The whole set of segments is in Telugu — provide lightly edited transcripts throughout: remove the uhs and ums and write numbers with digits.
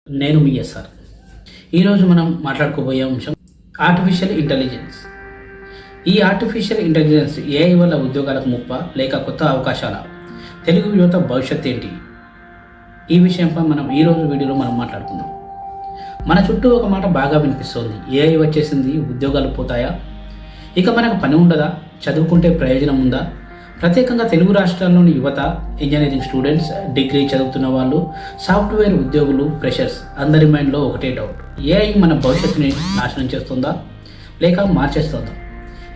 నేను మీ ఎస్ఆర్. ఈరోజు మనం మాట్లాడుకోబోయే అంశం ఆర్టిఫిషియల్ ఇంటెలిజెన్స్. ఈ ఆర్టిఫిషియల్ ఇంటెలిజెన్స్ ఏఐ వల్ల ఉద్యోగాలకు ముప్ప లేక కొత్త అవకాశాల, తెలుగు యువత భవిష్యత్ ఏంటి? ఈ విషయంపై మనం ఈరోజు వీడియోలో మనం మాట్లాడుకుందాం. మన చుట్టూ ఒక మాట బాగా వినిపిస్తుంది, ఏఐ వచ్చేసింది, ఉద్యోగాలు పోతాయా, ఇక మనకు పని ఉండదా, చదువుకుంటే ప్రయోజనం ఉందా? ప్రత్యేకంగా తెలుగు రాష్ట్రాల్లోని యువత, ఇంజనీరింగ్ స్టూడెంట్స్, డిగ్రీ చదువుతున్న వాళ్ళు, సాఫ్ట్వేర్ ఉద్యోగులు, ఫ్రెషర్స్ అందరి మైండ్లో ఒకటే డౌట్, ఏఐ మన భవిష్యత్తుని నాశనం చేస్తుందా లేక మార్చేస్తుందా?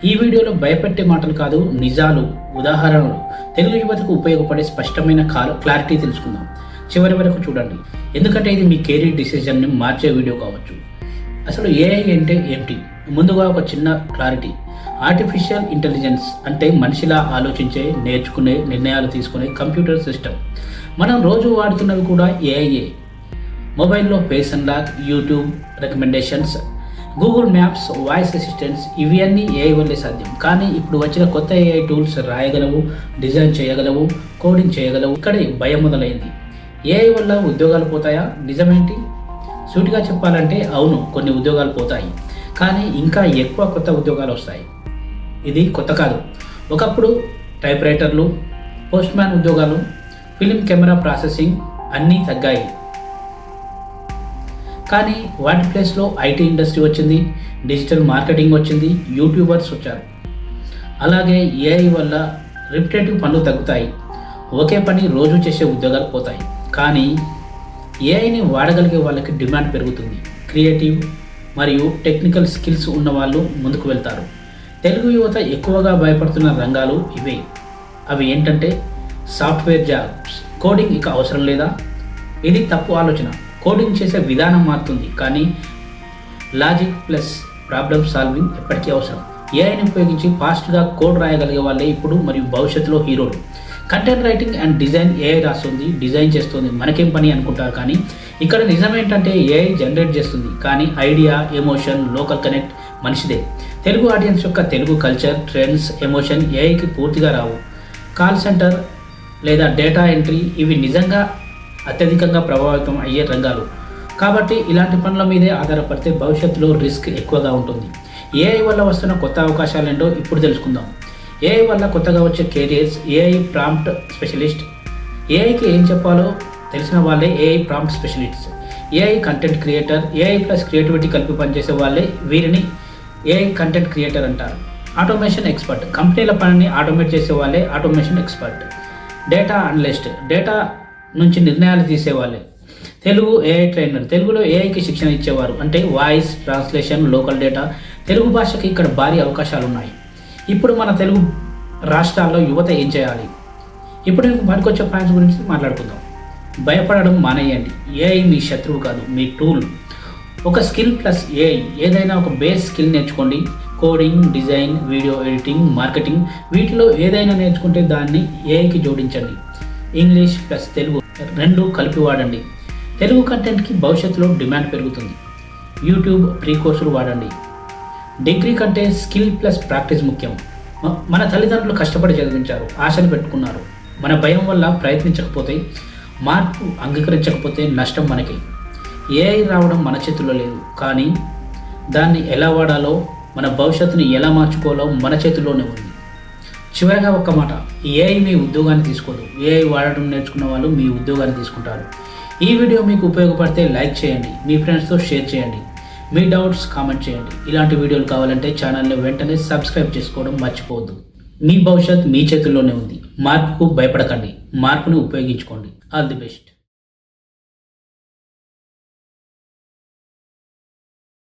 ఈ వీడియోలో భయపెట్టే మాటలు కాదు, నిజాలు, ఉదాహరణలు, తెలుగు యువతకు ఉపయోగపడే స్పష్టమైన క్లారిటీ తెలుసుకుందాం. చివరి వరకు చూడండి, ఎందుకంటే ఇది మీ కెరీర్ డిసిజన్ని మార్చే వీడియో కావచ్చు. అసలు ఏఐ అంటే ఏంటి? ముందుగా ఒక చిన్న క్లారిటీ. ఆర్టిఫిషియల్ ఇంటెలిజెన్స్ అంటే మనిషిలా ఆలోచించే, నేర్చుకునే, నిర్ణయాలు తీసుకునే కంప్యూటర్ సిస్టమ్. మనం రోజు వాడుతున్నవి కూడా ఏఐఏ. మొబైల్లో face unlock, YouTube recommendations, Google maps, voice assistants, ఇవి అన్నీ ఏఐ వల్లే సాధ్యం. కానీ ఇప్పుడు వచ్చిన కొత్త ఏఐ టూల్స్ రాయగలవు, డిజైన్ చేయగలవు, కోడింగ్ చేయగలవు. ఇక్కడే భయం మొదలైంది. ఏఐ వల్ల ఉద్యోగాలు పోతాయా? నిజమేంటి? సూటిగా చెప్పాలంటే అవును, కొన్ని ఉద్యోగాలు పోతాయి, కానీ ఇంకా ఎక్కువ కొత్త ఉద్యోగాలు వస్తాయి. ఇది కొత్త కాదు. ఒకప్పుడు టైప్ రైటర్లు, పోస్ట్ మ్యాన్ ఉద్యోగాలు, ఫిలిం కెమెరా ప్రాసెసింగ్ అన్నీ తగ్గాయి. కానీ వాటి ప్లేస్లో ఐటీ ఇండస్ట్రీ వచ్చింది, డిజిటల్ మార్కెటింగ్ వచ్చింది, యూట్యూబర్స్ వచ్చారు. అలాగే ఏఐ వల్ల రిపిటేటివ్ పనులు తగ్గుతాయి, ఒకే పని రోజు చేసే ఉద్యోగాలు పోతాయి. కానీ ఏఐని వాడగలిగే వాళ్ళకి డిమాండ్ పెరుగుతుంది. క్రియేటివ్ మరియు టెక్నికల్ స్కిల్స్ ఉన్న వాళ్ళు ముందుకు వెళ్తారు. తెలుగు యువత ఎక్కువగా భయపడుతున్న రంగాలు ఇవే. అవి ఏంటంటే సాఫ్ట్వేర్ జాబ్స్. కోడింగ్ ఇక అవసరం లేదా? ఇది తప్పు ఆలోచన. కోడింగ్ చేసే విధానం మారుతుంది, కానీ లాజిక్ ప్లస్ ప్రాబ్లమ్ సాల్వింగ్ ఎప్పటికీ అవసరం. ఏఐని ఉపయోగించి ఫాస్ట్గా కోడ్ రాయగలిగే వాళ్ళే ఇప్పుడు మరియు భవిష్యత్తులో హీరోలు. Content writing and design AI రాస్తుంది, డిజైన్ చేస్తుంది, మనకేం పని అనుకుంటారు. కానీ ఇక్కడ నిజం ఏంటంటే ఏఐ జనరేట్ చేస్తుంది, కానీ ఐడియా, ఎమోషన్, లోకల్ కనెక్ట్ మనిషిదే. తెలుగు ఆడియన్స్ యొక్క తెలుగు కల్చర్, ట్రెండ్స్, ఎమోషన్ ఏఐకి పూర్తిగా రావు. కాల్ సెంటర్ లేదా డేటా ఎంట్రీ ఇవి నిజంగా అత్యధికంగా ప్రభావితం అయ్యే రంగాలు. కాబట్టి ఇలాంటి పనుల మీదే ఆధారపడితే భవిష్యత్తులో రిస్క్ ఎక్కువగా ఉంటుంది. ఏఐ వల్ల వస్తున్న కొత్త అవకాశాలు ఏంటో ఇప్పుడు తెలుసుకుందాం. ఏఐ వల్ల కొత్తగా వచ్చే కెరియర్స్. AI prompt specialist. ఏఐకి ఏం చెప్పాలో తెలిసిన వాళ్ళే AI prompt specialist. AI content creator. AI plus creativity కలిపి పనిచేసే వాళ్ళే వీరిని ఏఐ కంటెంట్ క్రియేటర్ అంటారు. Automation expert. కంపెనీల పనిని ఆటోమేట్ చేసే వాళ్ళే automation expert. Data analyst. Data నుంచి నిర్ణయాలు తీసేవాళ్ళే. Telugu AI trainer. తెలుగులో ఏఐకి శిక్షణ ఇచ్చేవారు. అంటే voice translation, local data. Telugu భాషకి ఇక్కడ భారీ అవకాశాలు ఉన్నాయి. ఇప్పుడు మన తెలుగు రాష్ట్రాల్లో యువత ఏం చేయాలి? ఇప్పుడు మీకు పనికొచ్చే పాయింట్స్ గురించి మాట్లాడుకుందాం. భయపడడం మానేయండి. ఏఐ మీ శత్రువు కాదు, మీ టూల్. ఒక స్కిల్ ప్లస్ ఏఐ. ఏదైనా ఒక బేస్ స్కిల్ నేర్చుకోండి. Coding, design, video editing, marketing, వీటిలో ఏదైనా నేర్చుకుంటే దాన్ని ఏఐకి జోడించండి. ఇంగ్లీష్ ప్లస్ తెలుగు రెండు కలిపి వాడండి. తెలుగు కంటెంట్కి భవిష్యత్తులో డిమాండ్ పెరుగుతుంది. యూట్యూబ్ ప్రీ కోర్సులు వాడండి. డిగ్రీ కంటే స్కిల్ ప్లస్ ప్రాక్టీస్ ముఖ్యం. మన తల్లిదండ్రులు కష్టపడి చదివించారు, ఆశలు పెట్టుకున్నారు. మన భయం వల్ల ప్రయత్నించకపోతే, మార్పు అంగీకరించకపోతే నష్టం మనకి. ఏఐ రావడం మన చేతుల్లో లేదు, కానీ దాన్ని ఎలా వాడాలో, మన భవిష్యత్తుని ఎలా మార్చుకోవాలో మన చేతుల్లోనే ఉంది. చివరిగా ఒక్క మాట, ఏఐ మీ ఉద్యోగాన్ని తీసుకోదు. ఏఐ వాడడం నేర్చుకున్న వాళ్ళు మీ ఉద్యోగాన్ని తీసుకుంటారు. ఈ వీడియో మీకు ఉపయోగపడితే లైక్ చేయండి, మీ ఫ్రెండ్స్తో షేర్ చేయండి, మీ డౌట్స్ కామెంట్ చేయండి. ఇలాంటి వీడియోలు కావాలంటే ఛానల్ని వెంటనే సబ్స్క్రైబ్ చేసుకోవడం మర్చిపోవద్దు. మీ భవిష్యత్ మీ చేతుల్లోనే ఉంది. మార్పుకు భయపడకండి, మార్పుని ఉపయోగించుకోండి. All the best.